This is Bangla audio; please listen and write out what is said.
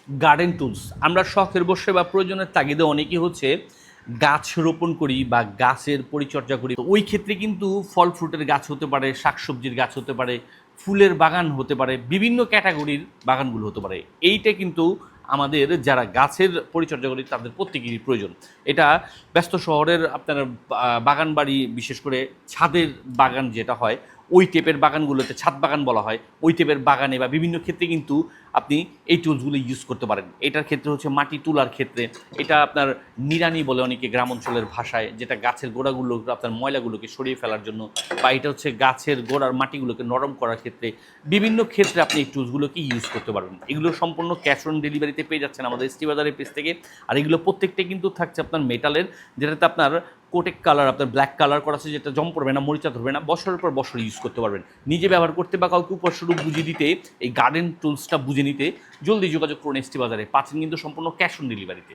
গার্ডেন টুলস আমরা শখের বসে বা প্রয়োজনের তাগিদে অনেকেই হচ্ছে গাছ রোপণ করি বা গাছের পরিচর্যা করি। তো ওই ক্ষেত্রে কিন্তু ফল ফ্রুটের গাছ হতে পারে, শাকসবজির গাছ হতে পারে, ফুলের বাগান হতে পারে, বিভিন্ন ক্যাটাগরির বাগানগুলো হতে পারে। এইটা কিন্তু আমাদের যারা গাছের পরিচর্যা করি তাদের প্রত্যেকেরই প্রয়োজন। এটা ব্যস্ত শহরের আপনার বাগান বাড়ি, বিশেষ করে ছাদের বাগান যেটা হয়, ওই টাইপের বাগানগুলোতে ছাদ বাগান বলা হয়, ওই টাইপের বাগানে বা বিভিন্ন ক্ষেত্রে কিন্তু আপনি এই টুলসগুলো ইউজ করতে পারেন। এটার ক্ষেত্রে হচ্ছে মাটি তোলার ক্ষেত্রে, এটা আপনার নিড়ানি বলে অনেকে গ্রাম অঞ্চলের ভাষায়, যেটা গাছের গোড়াগুলো আপনার ময়লাগুলোকে সরিয়ে ফেলার জন্য, বা এটা হচ্ছে গাছের গোড়ার মাটিগুলোকে নরম করার ক্ষেত্রে, বিভিন্ন ক্ষেত্রে আপনি এই টুলসগুলোকে ইউজ করতে পারবেন। এগুলো সম্পূর্ণ ক্যাশ অন ডেলিভারিতে পেয়ে যাচ্ছেন আমাদের এসটি বাজারের পেজ থেকে। আর এগুলো প্রত্যেকটা কিন্তু থাকছে আপনার মেটালের, যেটাতে আপনার কোটেক কালার, আপনার ব্ল্যাক কালার করা আছে, যেটা জং পড়বে না, মরিচা ধরবে না, বছরের পর বছর ইউজ করতে পারবেন। নিজে ব্যবহার করতে বা কাউকে উপস্বরূপ বুঝিয়ে দিতে, এই গার্ডেন টুলসটা বুঝে নিতে জলদি যোগাযোগ করুন এসটি বাজারে। পাচ্ছেন কিন্তু সম্পূর্ণ ক্যাশ অন ডেলিভারিতে।